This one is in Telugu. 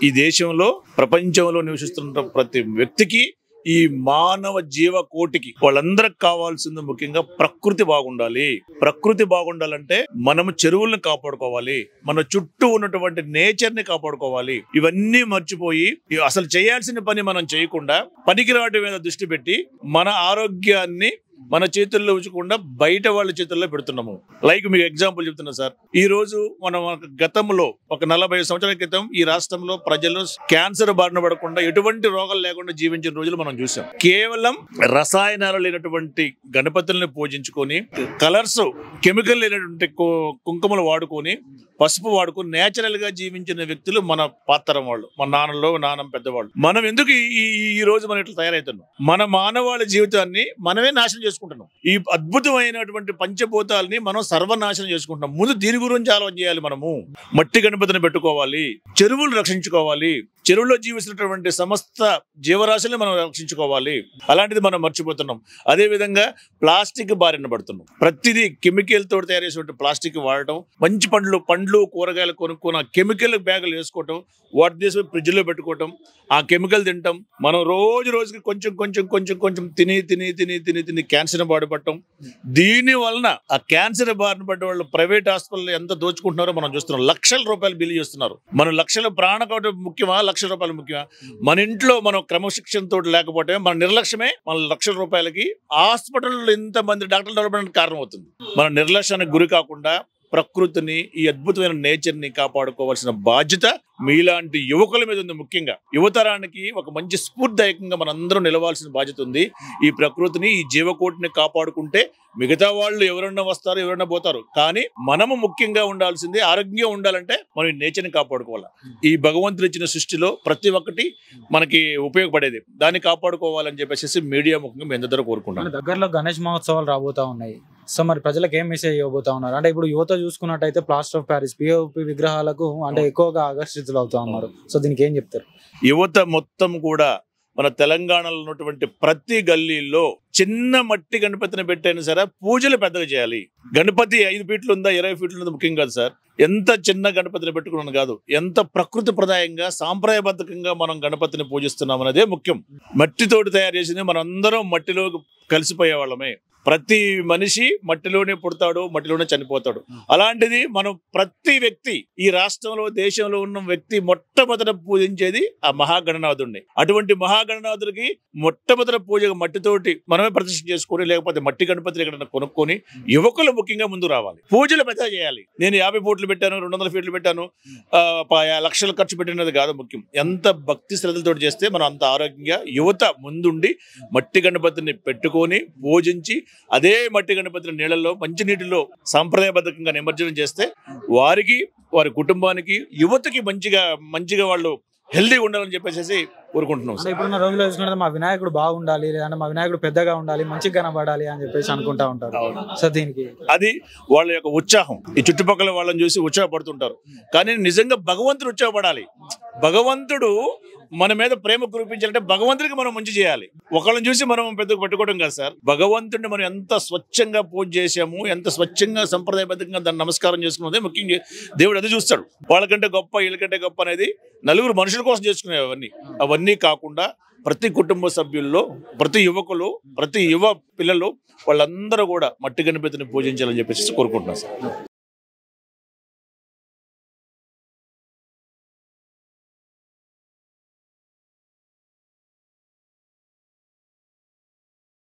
ఈ దేశంలో ప్రపంచంలో నివసిస్తున్న ప్రతి వ్యక్తికి ఈ మానవ జీవకోటికి వాళ్ళందరికి కావాల్సింది ముఖ్యంగా ప్రకృతి బాగుండాలి. ప్రకృతి బాగుండాలంటే మనము చెరువులను కాపాడుకోవాలి, మన చుట్టూ ఉన్నటువంటి నేచర్ ని కాపాడుకోవాలి. ఇవన్నీ మర్చిపోయి అసలు చేయాల్సిన పని మనం చేయకుండా పనికిరాటి మీద దృష్టి పెట్టి మన ఆరోగ్యాన్ని మన చేతుల్లో ఉంచకుండా బయట వాళ్ళ చేతుల్లో పెడుతున్నాము. లైక్ మీకు ఎగ్జాంపుల్ చెప్తున్నా సార్, ఈ రోజు మనం గతంలో ఒక 40 సంవత్సరాల క్రితం ఈ రాష్ట్రంలో ప్రజలు క్యాన్సర్ బారిన పడకుండా ఎటువంటి రోగాలు లేకుండా జీవించిన రోజులు మనం చూసాం. కేవలం రసాయనాలు లేనటువంటి గణపతుల్ని పూజించుకొని, కలర్స్ కెమికల్ లేనటువంటి కుంకుమలు వాడుకొని, పసుపు వాడుకొని నేచురల్ గా జీవించిన వ్యక్తులు మన పాతరం వాళ్ళు, మన నాన్నం పెద్దవాళ్ళు. మనం ఎందుకు ఈ రోజు మనం ఇట్లా తయారవుతున్నాం? మన మానవాళి జీవితాన్ని మనమే నాశనం చేసుకుంటున్నాం. ఈ అద్భుతమైనటువంటి పంచభూతాలని మనం సర్వనాశనం చేసుకుంటున్నాం. ముందు దీని గురించి ఆలోచన చేయాలి. మనము మట్టి గణపతిని పెట్టుకోవాలి, చెరువులు రక్షించుకోవాలి, చెరువులో జీవిస్తున్నటువంటి సమస్త జీవరాశుల్ని మనం రక్షించుకోవాలి. అలాంటిది మనం మర్చిపోతున్నాం. అదే విధంగా ప్లాస్టిక్ బారిన పడుతున్నాం. ప్రతిదీ కెమికల్ తోటి తయారు చేసినటువంటి ప్లాస్టిక్ వాడటం, మంచి పండ్లు కూరగాయలు కొనుక్కొని కెమికల్ బ్యాగులు వేసుకోవటం, వాటి తీసి ఫ్రిడ్జ్ లో పెట్టుకోవటం, ఆ కెమికల్ తింటాం. మనం రోజుకి కొంచెం తిని క్యాన్సర్ బారిపడటం. దీని వలన ఆ క్యాన్సర్ బారిన పడ్డ వాళ్ళు ప్రైవేట్ హాస్పిటల్ ఎంత దోచుకుంటున్నారో మనం చూస్తున్నాం. లక్షల రూపాయలు బిల్లు చేస్తున్నారు. మన లక్షల ప్రాణం ముఖ్యమా, లక్షల రూపాయలు ముఖ్యమా? మన ఇంట్లో మనం క్రమశిక్షణతో లేకపోతే మన నిర్లక్ష్యమే మన లక్షల రూపాయలకి హాస్పిటల్లో ఇంతమంది డాక్టర్లు డెవలప్మెంట్ కారణం అవుతుంది. మన నిర్లక్ష్యానికి గురి కాకుండా ప్రకృతిని, ఈ అద్భుతమైన నేచర్ ని కాపాడుకోవాల్సిన బాధ్యత మీలాంటి యువకుల మీద ఉంది. ముఖ్యంగా యువతరానికి ఒక మంచి స్ఫూర్తిదాయకంగా మనందరం నిలవాల్సిన బాధ్యత ఉంది. ఈ ప్రకృతిని, ఈ జీవకోటిని కాపాడుకుంటే మిగతా వాళ్ళు ఎవరన్నా వస్తారు, ఎవరన్నా పోతారు. కానీ మనము ముఖ్యంగా ఉండాల్సింది ఆరోగ్యంగా ఉండాలంటే మనం ఈ నేచర్ని కాపాడుకోవాలి. ఈ భగవంతుడు ఇచ్చిన సృష్టిలో ప్రతి ఒక్కటి మనకి ఉపయోగపడేది, దాన్ని కాపాడుకోవాలని చెప్పేసి మీడియా ముఖ్యంగా మేము అందరూ కోరుకుంటాం. దగ్గరలో గణేష్ మహోత్సవాలు రాబోతా ఉన్నాయి. సో మరి ప్రజలకు ఏం మెసేజ్ ఇవ్వబోతా ఉన్నారు? అంటే ఇప్పుడు యువత చూసుకున్నట్టయితే ప్లాస్టర్ ఆఫ్ ప్యారిస్ పిఓపి విగ్రహాలకు అంటే ఎక్కువగా ఆకర్షితులు అవుతా ఉన్నారు. సో దీనికి ఏం చెప్తారు? యువత మొత్తం కూడా మన తెలంగాణలో ఉన్నటువంటి ప్రతి గల్లీలో చిన్న మట్టి గణపతిని పెట్టైనా సరే పూజలు పెద్దగా చేయాలి. గణపతి 5 ఫీట్లు ఉందా 20 ఫీట్లు ఉందా ముఖ్యం కాదు సార్. ఎంత చిన్న గణపతిని పెట్టుకున్నాను కాదు, ఎంత ప్రకృతి ప్రదాయంగా సాంప్రదాయబద్ధకంగా మనం గణపతిని పూజిస్తున్నాం అనేదే ముఖ్యం. మట్టితోటి తయారు చేసింది మనందరం మట్టిలో కలిసిపోయే వాళ్ళమే. ప్రతి మనిషి మట్టిలోనే పుడతాడు, మట్టిలోనే చనిపోతాడు. అలాంటిది మనం ప్రతి వ్యక్తి ఈ రాష్ట్రంలో, దేశంలో ఉన్న వ్యక్తి మొట్టమొదట పూజించేది ఆ మహాగణనాథుడిని. అటువంటి మహాగణనాథుడికి మొట్టమొదటి పూజ మట్టితోటి మనమే ప్రతిష్ఠ చేసుకొని, లేకపోతే మట్టి గణపతిని ఎక్కడైనా కొనుక్కొని యువకులు ముఖ్యంగా ముందు రావాలి. పూజలు పెద్ద చేయాలి. నేను 50 ఫీట్లు పెట్టాను, 200 ఫీట్లు పెట్టాను, లక్షలు ఖర్చు పెట్టినది కాదు ముఖ్యం. ఎంత భక్తి శ్రద్ధలతో చేస్తే మనం అంత ఆరోగ్యంగా యువత ముందుండి మట్టి గణపతిని పెట్టుకొని పూజించి, అదే మట్టి గణపతిని నీళ్ళల్లో మంచి నీటిలో సాంప్రదాయబద్ధంగా నిమజ్జనం చేస్తే వారికి, వారి కుటుంబానికి, యువతకి మంచిగా వాళ్ళు హెల్దీ ఉండాలని చెప్పేసి కోరుకుంటున్నాం. ఇప్పుడున్న రోజుల్లో చూసుకుంటే మా వినాయకుడు బాగుండాలి, లేదంటే మా వినాయకుడు పెద్దగా ఉండాలి, మంచిగా కనబడాలి అని చెప్పేసి అనుకుంటా ఉంటారు. సో దీనికి అది వాళ్ళ యొక్క ఉత్సాహం. ఈ చుట్టుపక్కల వాళ్ళని చూసి ఉత్సాహపడుతుంటారు. కానీ నిజంగా భగవంతుడు ఉత్సాహపడాలి. భగవంతుడు మన మీద ప్రేమ కురిపించాలంటే భగవంతుడికి మనం మంచి చేయాలి. ఒకళ్ళని చూసి మనం పెద్దగా పెట్టుకోవడం కాదు సార్. భగవంతుడిని మనం ఎంత స్వచ్ఛంగా పూజ చేసాము, ఎంత స్వచ్ఛంగా సంప్రదాయబద్ధంగా దాన్ని నమస్కారం చేసుకున్నదే ముఖ్యంగా దేవుడు అది చూస్తాడు. వాళ్ళకంటే గొప్ప, వీళ్ళకంటే గొప్ప అనేది నలుగురు మనుషుల కోసం చేసుకునే అవన్నీ కాకుండా ప్రతి కుటుంబ సభ్యుల్లో, ప్రతి యువకులు, ప్రతి యువ పిల్లలు వాళ్ళందరూ కూడా మట్టి గణపతిని పూజించాలని చెప్పేసి కోరుకుంటున్నాం సార్.